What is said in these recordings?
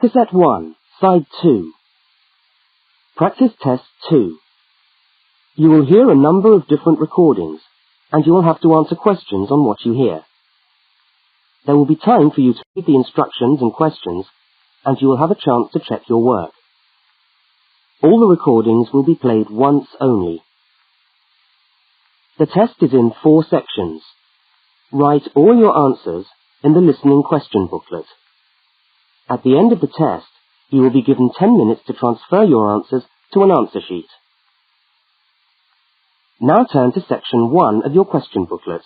Cassette 1, Side 2. Practice Test 2. You will hear a number of different recordings, and you will have to answer questions on what you hear. There will be time for you to read the instructions and questions, and you will have a chance to check your work. All the recordings will be played once only. The test is in 4 sections. Write all your answers in the listening question booklet. At the end of the test, you will be given 10 minutes to transfer your answers to an answer sheet. Now turn to section 1 of your question booklet.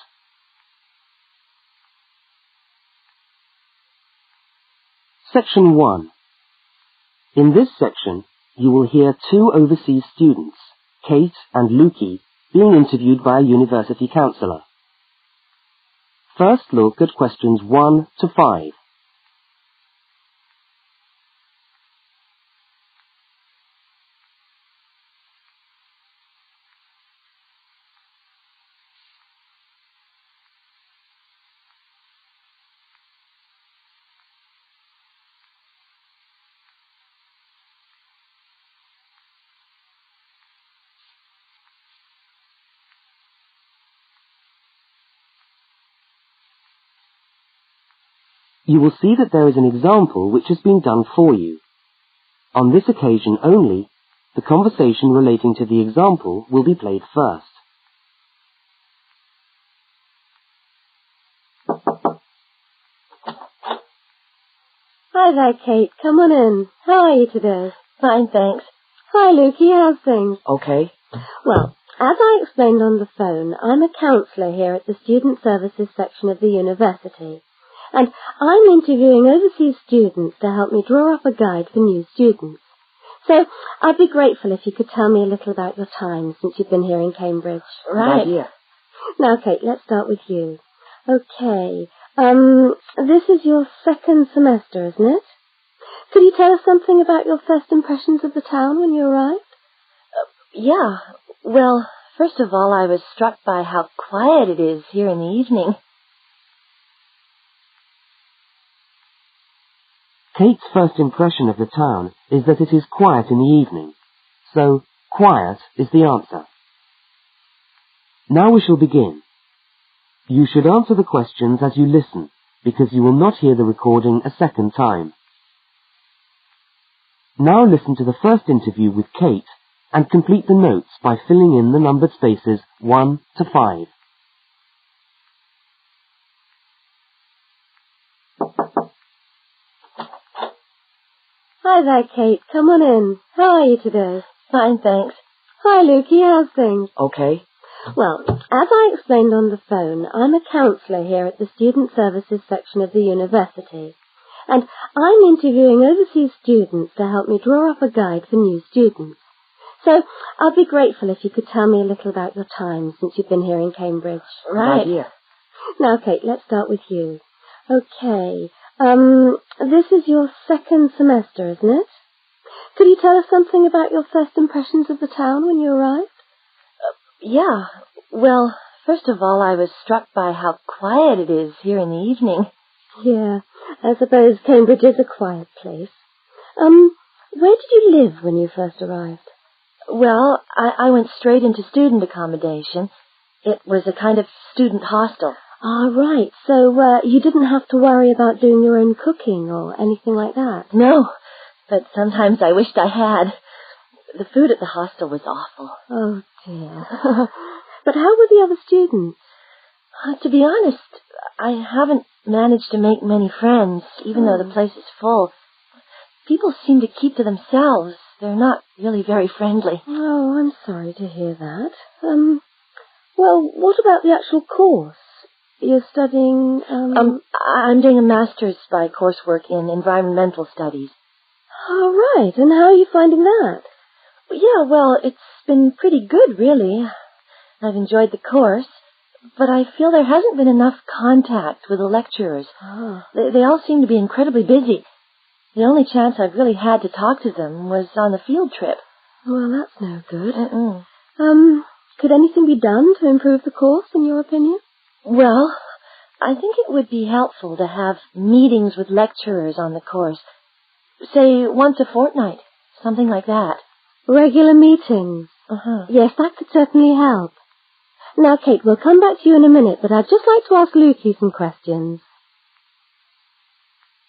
Section 1. In this section, you will hear 2 overseas students, Kate and Lukey, being interviewed by a university counsellor. First look at questions 1 to 5. You will see that there is an example which has been done for you. On this occasion only, the conversation relating to the example will be played first. Hi there, Kate. Come on in. How are you today? Fine, thanks. Hi, Lukey. How's things? Okay. Well, as I explained on the phone, I'm a counsellor here at the Student Services section of the university. And I'm interviewing overseas students to help me draw up a guide for new students. So I'd be grateful if you could tell me a little about your time since you've been here in Cambridge. Right. Good idea. Now, Kate, let's start with you. Okay. This is your 2nd semester, isn't it? Could you tell us something about your first impressions of the town when you arrived? Yeah. Well, first of all, I was struck by how quiet it is here in the evening. Kate's first impression of the town is that it is quiet in the evening. So, quiet is the answer. Now we shall begin. You should answer the questions as you listen, because you will not hear the recording a second time. Now listen to the first interview with Kate and complete the notes by filling in the numbered spaces 1 to 5. Hi there, Kate. Come on in. How are you today? Fine, thanks. Hi, Lukey. How's things? Okay. Well, as I explained on the phone, I'm a counsellor here at the Student Services section of the university. And I'm interviewing overseas students to help me draw up a guide for new students. So I'd be grateful if you could tell me a little about your time since you've been here in Cambridge. Right. Good idea. Now, Kate, let's start with you. Okay. This is your 2nd semester, isn't it? Could you tell us something about your first impressions of the town when you arrived? Yeah. Well, first of all, I was struck by how quiet it is here in the evening. Yeah, I suppose Cambridge is a quiet place. Where did you live when you first arrived? Well, I went straight into student accommodation. It was a kind of student hostel. Ah, right. So, you didn't have to worry about doing your own cooking or anything like that? No, but sometimes I wished I had. The food at the hostel was awful. Oh, dear. But how were the other students? To be honest, I haven't managed to make many friends, even though the place is full. People seem to keep to themselves. They're not really very friendly. Oh, I'm sorry to hear that. Well, what about the actual course? You're studying, I'm doing a master's by coursework in environmental studies. Oh, right. And how are you finding that? Yeah, well, it's been pretty good, really. I've enjoyed the course, but I feel there hasn't been enough contact with the lecturers. Oh. They all seem to be incredibly busy. The only chance I've really had to talk to them was on the field trip. Well, that's no good. Mm-mm. Could anything be done to improve the course, in your opinion? Well, I think it would be helpful to have meetings with lecturers on the course. Say once a fortnight, something like that. Regular meetings. Yes, that could certainly help. Now, Kate, we'll come back to you in a minute, but I'd just like to ask Lukey some questions.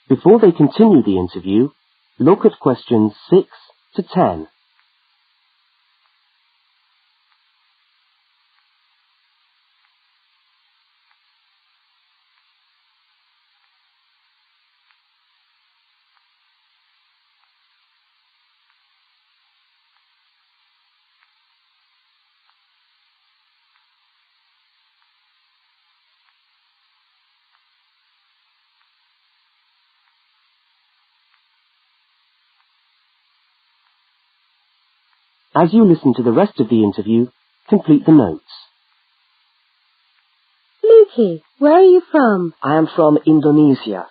Before they continue the interview, look at questions 6 to 10. As you listen to the rest of the interview, complete the notes. Lukey, where are you from? I am from Indonesia.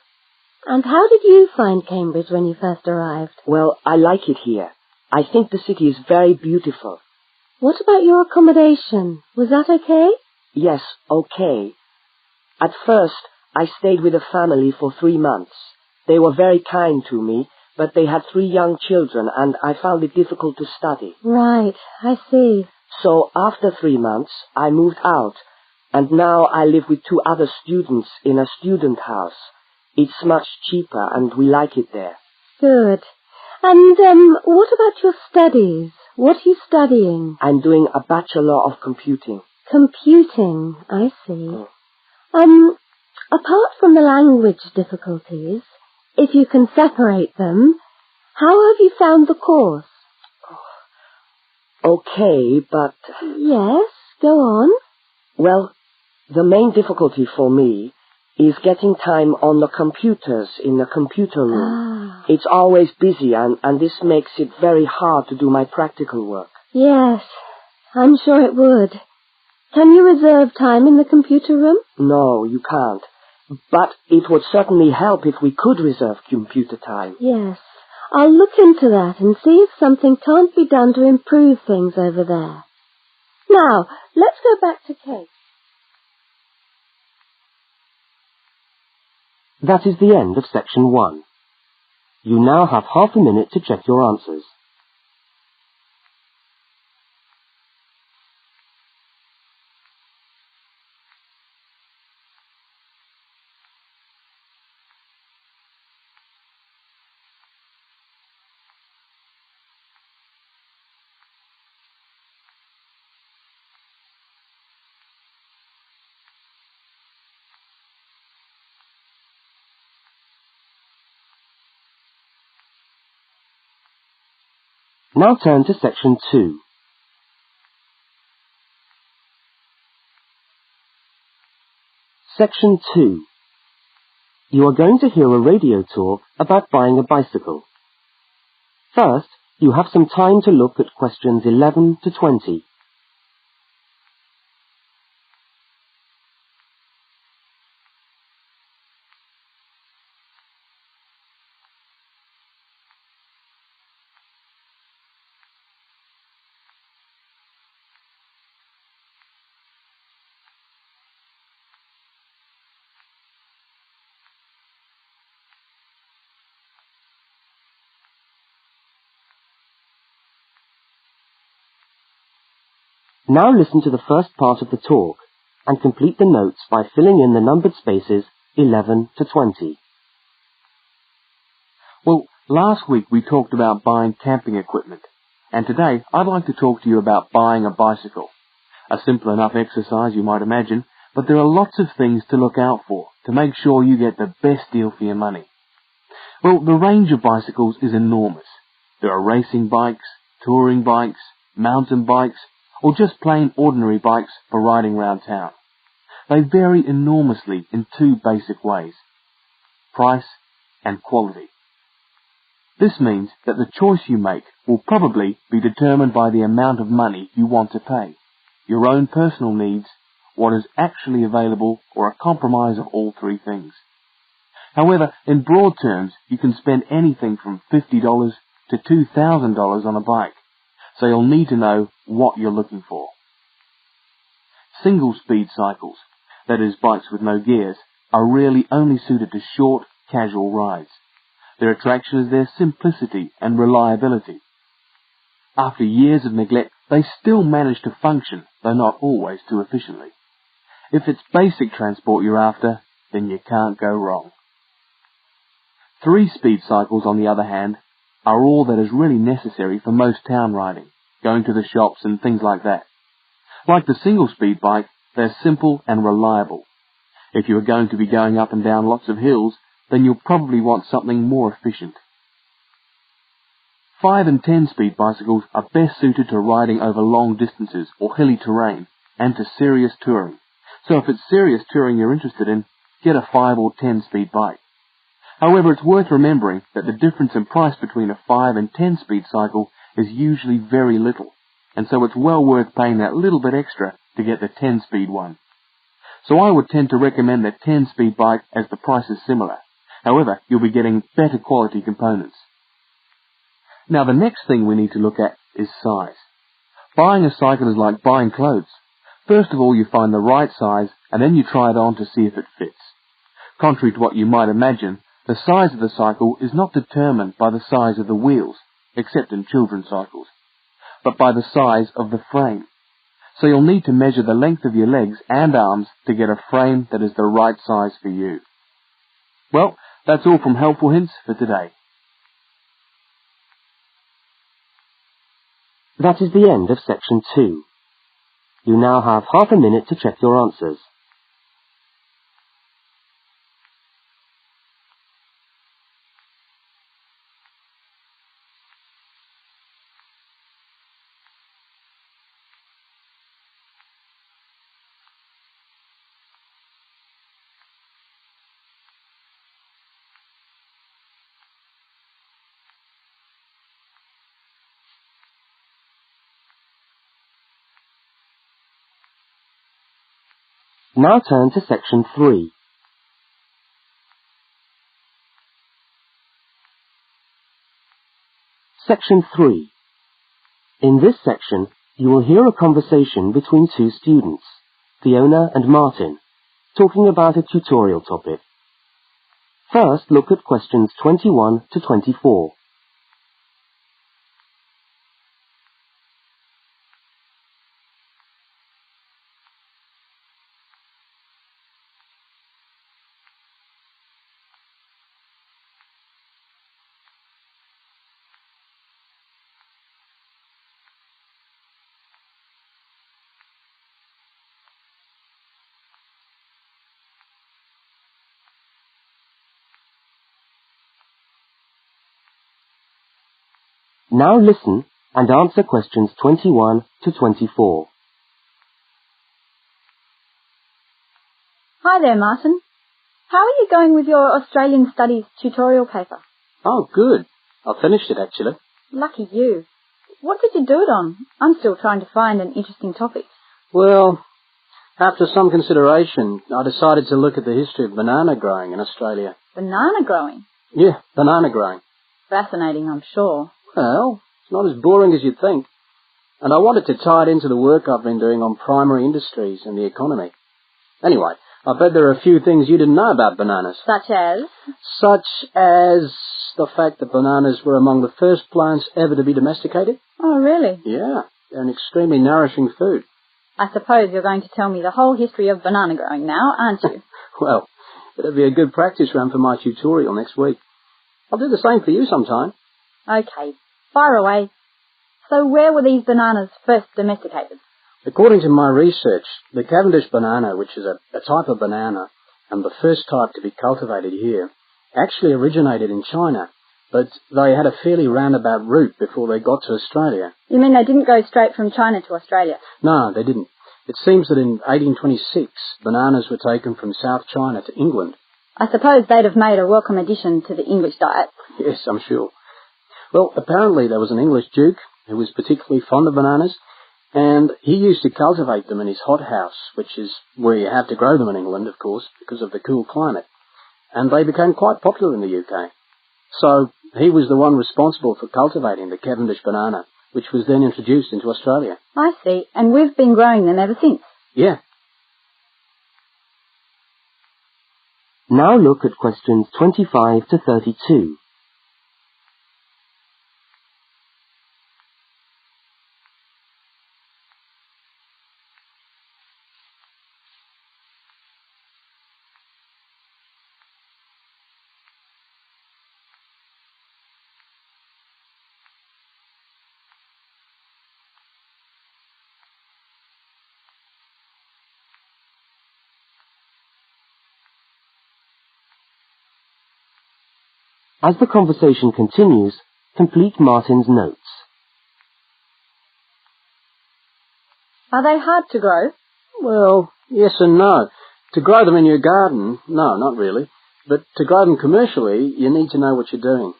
And how did you find Cambridge when you first arrived? Well, I like it here. I think the city is very beautiful. What about your accommodation? Was that okay? Yes, okay. At first, I stayed with a family for 3 months. They were very kind to me, but they had 3 young children and I found it difficult to study. Right, I see. So after 3 months, I moved out, and now I live with 2 other students in a student house. It's much cheaper and we like it there. Good. And what about your studies? What are you studying? I'm doing a Bachelor of Computing. Computing, I see. Apart from the language difficulties, if you can separate them, how have you found the course? Okay, but... Yes, go on. Well, the main difficulty for me is getting time on the computers in the computer room. It's always busy and this makes it very hard to do my practical work. Yes, I'm sure it would. Can you reserve time in the computer room? No, you can't. But it would certainly help if we could reserve computer time. Yes, I'll look into that and see if something can't be done to improve things over there. Now, let's go back to Kate. That is the end of section 1. You now have half a minute to check your answers. Now turn to section 2. Section 2. You are going to hear a radio talk about buying a bicycle. First, you have some time to look at questions 11 to 20. Now listen to the first part of the talk and complete the notes by filling in the numbered spaces 11 to 20. Well, last week we talked about buying camping equipment, and today I'd like to talk to you about buying a bicycle. A simple enough exercise, you might imagine, but there are lots of things to look out for to make sure you get the best deal for your money. Well, the range of bicycles is enormous. There are racing bikes, touring bikes, mountain bikes, or just plain ordinary bikes for riding round town. They vary enormously in 2 basic ways: price and quality. This means that the choice you make will probably be determined by the amount of money you want to pay, your own personal needs, what is actually available, or a compromise of all 3 things. However, in broad terms, you can spend anything from $50 to $2,000 on a bike, so you'll need to know what you're looking for. Single-speed cycles, that is bikes with no gears, are really only suited to short, casual rides. Their attraction is their simplicity and reliability. After years of neglect, they still manage to function, though not always too efficiently. If it's basic transport you're after, then you can't go wrong. 3-speed cycles, on the other hand, are all that is really necessary for most town riding, going to the shops and things like that. Like the single-speed bike, they're simple and reliable. If you are going to be going up and down lots of hills, then you'll probably want something more efficient. 5 and 10-speed bicycles are best suited to riding over long distances or hilly terrain and to serious touring. So if it's serious touring you're interested in, get a 5 or 10-speed bike. However, it's worth remembering that the difference in price between a 5 and 10-speed cycle is usually very little, and so it's well worth paying that little bit extra to get the 10-speed one. So I would tend to recommend the 10-speed bike as the price is similar. However, you'll be getting better quality components. Now the next thing we need to look at is size. Buying a cycle is like buying clothes. First of all, you find the right size, and then you try it on to see if it fits. Contrary to what you might imagine, the size of the cycle is not determined by the size of the wheels, except in children's cycles, but by the size of the frame. So you'll need to measure the length of your legs and arms to get a frame that is the right size for you. Well, that's all from Helpful Hints for today. That is the end of section 2. You now have half a minute to check your answers. Now turn to section 3. Section 3. In this section, you will hear a conversation between two students, Fiona and Martin, talking about a tutorial topic. First, look at questions 21 to 24. Now listen and answer questions 21 to 24. Hi there, Martin. How are you going with your Australian Studies tutorial paper? Oh, good. I finished it, actually. Lucky you. What did you do it on? I'm still trying to find an interesting topic. Well, after some consideration, I decided to look at the history of banana growing in Australia. Banana growing? Yeah, banana growing. Fascinating, I'm sure. Well, it's not as boring as you'd think. And I wanted to tie it into the work I've been doing on primary industries and the economy. Anyway, I bet there are a few things you didn't know about bananas. Such as? Such as the fact that bananas were among the first plants ever to be domesticated. Oh, really? Yeah, they're an extremely nourishing food. I suppose you're going to tell me the whole history of banana growing now, aren't you? Well, it'll be a good practice run for my tutorial next week. I'll do the same for you sometime. Okay, fire away. So where were these bananas first domesticated? According to my research, the Cavendish banana, which is a type of banana, and the first type to be cultivated here, actually originated in China, but they had a fairly roundabout route before they got to Australia. You mean they didn't go straight from China to Australia? No, they didn't. It seems that in 1826, bananas were taken from South China to England. I suppose they'd have made a welcome addition to the English diet. Yes, I'm sure. Well, apparently there was an English duke who was particularly fond of bananas, and he used to cultivate them in his hothouse, which is where you have to grow them in England, of course, because of the cool climate. And they became quite popular in the UK. So he was the one responsible for cultivating the Cavendish banana, which was then introduced into Australia. I see, and we've been growing them ever since. Yeah. Now look at questions 25 to 32. As the conversation continues, complete Martin's notes. Are they hard to grow? Well, yes and no. To grow them in your garden, no, not really. But to grow them commercially, you need to know what you're doing.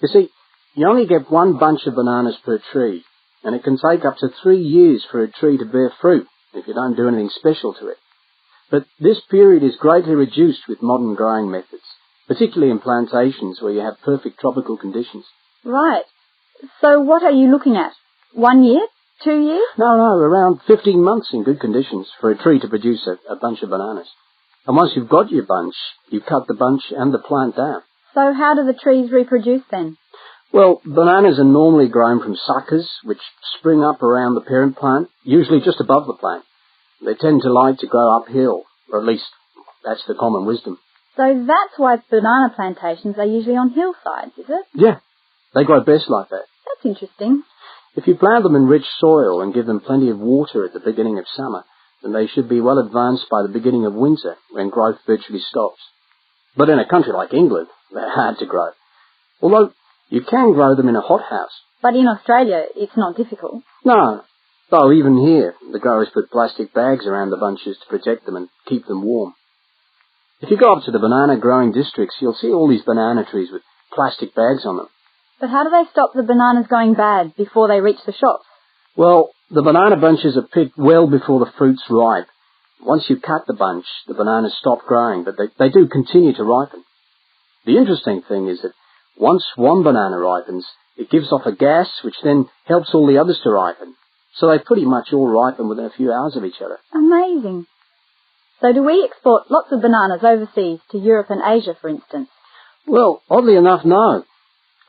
You see, you only get one bunch of bananas per tree, and it can take up to 3 years for a tree to bear fruit if you don't do anything special to it. But this period is greatly reduced with modern growing methods, particularly in plantations where you have perfect tropical conditions. Right. So what are you looking at? 1 year? 2 years? No, around 15 months in good conditions for a tree to produce a bunch of bananas. And once you've got your bunch, you cut the bunch and the plant down. So how do the trees reproduce then? Well, bananas are normally grown from suckers, which spring up around the parent plant, usually just above the plant. They tend to like to grow uphill, or at least that's the common wisdom. So that's why banana plantations are usually on hillsides, is it? Yeah, they grow best like that. That's interesting. If you plant them in rich soil and give them plenty of water at the beginning of summer, then they should be well advanced by the beginning of winter, when growth virtually stops. But in a country like England, they're hard to grow. Although you can grow them in a hothouse. But in Australia, it's not difficult. No, though even here, the growers put plastic bags around the bunches to protect them and keep them warm. If you go up to the banana growing districts, you'll see all these banana trees with plastic bags on them. But how do they stop the bananas going bad before they reach the shops? Well, the banana bunches are picked well before the fruit's ripe. Once you cut the bunch, the bananas stop growing, but they do continue to ripen. The interesting thing is that once one banana ripens, it gives off a gas which then helps all the others to ripen. So they pretty much all ripen within a few hours of each other. Amazing. So do we export lots of bananas overseas to Europe and Asia, for instance? Well, oddly enough, no.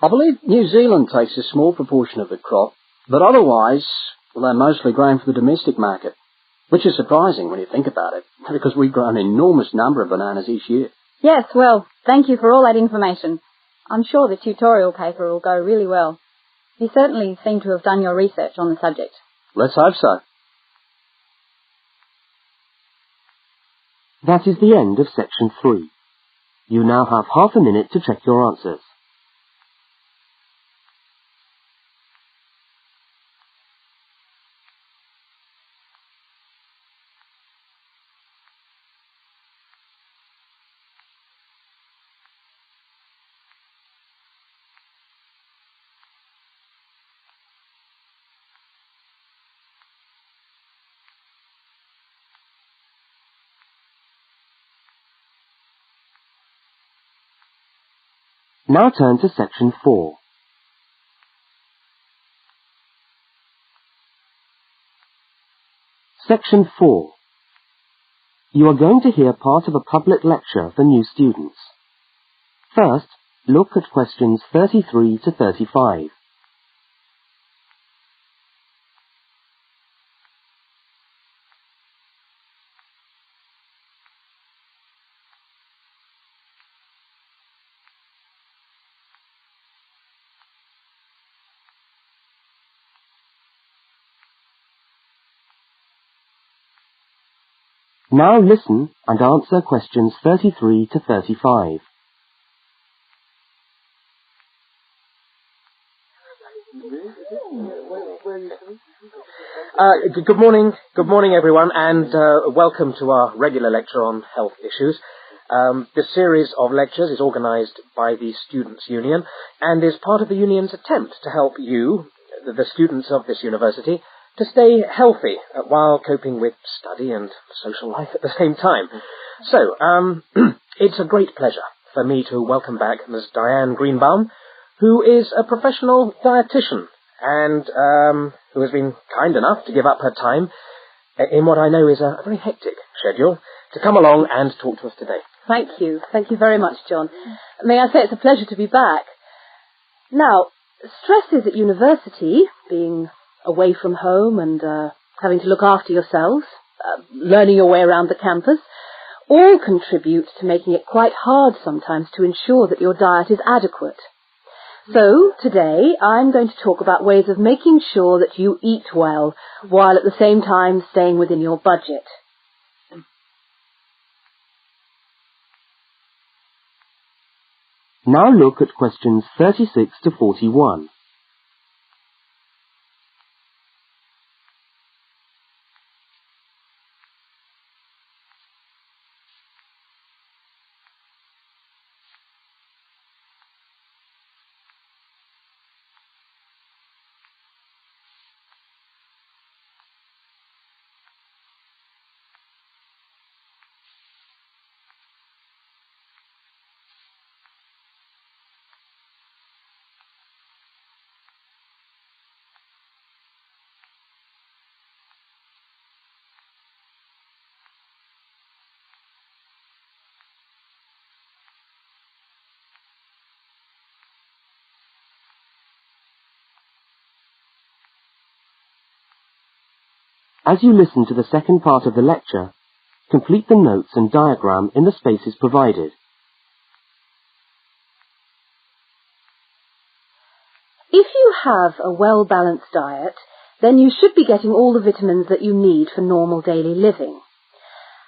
I believe New Zealand takes a small proportion of the crop, but otherwise, well, they're mostly grown for the domestic market, which is surprising when you think about it, because we grow an enormous number of bananas each year. Yes, well, thank you for all that information. I'm sure the tutorial paper will go really well. You certainly seem to have done your research on the subject. Let's hope so. That is the end of section 3. You now have half a minute to check your answers. Now turn to section 4. Section 4. You are going to hear part of a public lecture for new students. First, look at questions 33 to 35. Now listen and answer questions 33 to 35. Good morning everyone, and welcome to our regular lecture on health issues. This series of lectures is organised by the Students' Union and is part of the Union's attempt to help you, the students of this university, to stay healthy while coping with study and social life at the same time. So, it's a great pleasure for me to welcome back Ms. Diane Greenbaum, who is a professional dietitian and who has been kind enough to give up her time in what I know is a very hectic schedule to come along and talk to us today. Thank you. Thank you very much, John. May I say it's a pleasure to be back. Now, stresses at university, being away from home and having to look after yourselves, learning your way around the campus, all contribute to making it quite hard sometimes to ensure that your diet is adequate. So, today, I'm going to talk about ways of making sure that you eat well, while at the same time staying within your budget. Now look at questions 36 to 41. As you listen to the second part of the lecture, complete the notes and diagram in the spaces provided. If you have a well-balanced diet, then you should be getting all the vitamins that you need for normal daily living.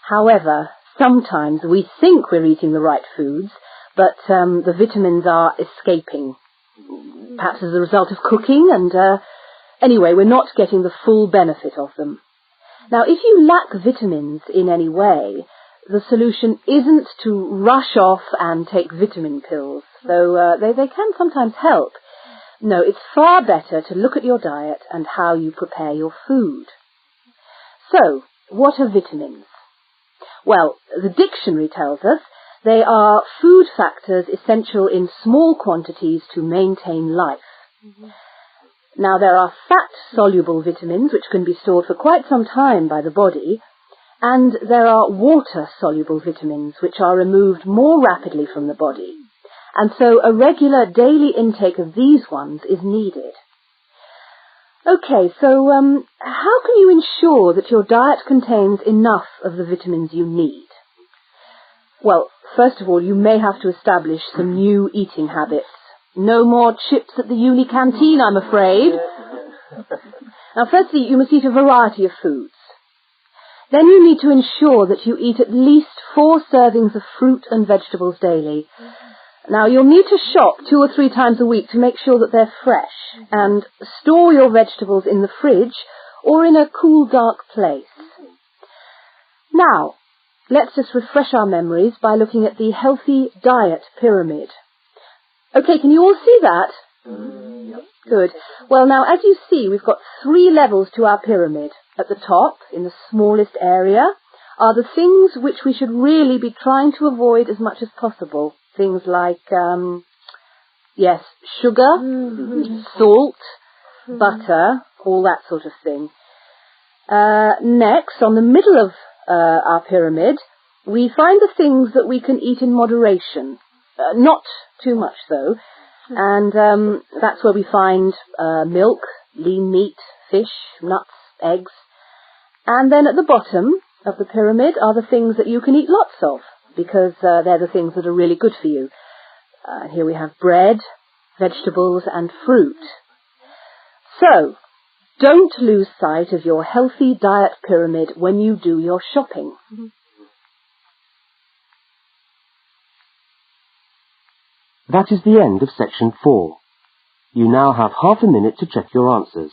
However, sometimes we think we're eating the right foods, but the vitamins are escaping, perhaps as a result of cooking, and anyway, we're not getting the full benefit of them. Now, if you lack vitamins in any way, the solution isn't to rush off and take vitamin pills, though they can sometimes help. No, it's far better to look at your diet and how you prepare your food. So, what are vitamins? Well, the dictionary tells us they are food factors essential in small quantities to maintain life. Now, there are fat-soluble vitamins which can be stored for quite some time by the body, and there are water-soluble vitamins which are removed more rapidly from the body. And so a regular daily intake of these ones is needed. Okay, so how can you ensure that your diet contains enough of the vitamins you need? Well, first of all, you may have to establish some new eating habits. No more chips at the uni canteen, I'm afraid. Now, firstly, you must eat a variety of foods. Then you need to ensure that you eat at least 4 servings of fruit and vegetables daily. Now, you'll need to shop 2 or 3 times a week to make sure that they're fresh, and store your vegetables in the fridge or in a cool, dark place. Now, let's just refresh our memories by looking at the healthy diet pyramid. Okay, can you all see that? Good. Well, now, as you see, we've got 3 levels to our pyramid. At the top, in the smallest area, are the things which we should really be trying to avoid as much as possible. Things like, sugar, salt, butter, all that sort of thing. Next, on the middle of our pyramid, we find the things that we can eat in moderation. Not too much, though. And that's where we find milk, lean meat, fish, nuts, eggs. And then at the bottom of the pyramid are the things that you can eat lots of, because they're the things that are really good for you. Here we have bread, vegetables, and fruit. So, don't lose sight of your healthy diet pyramid when you do your shopping. That is the end of section 4. You now have half a minute to check your answers.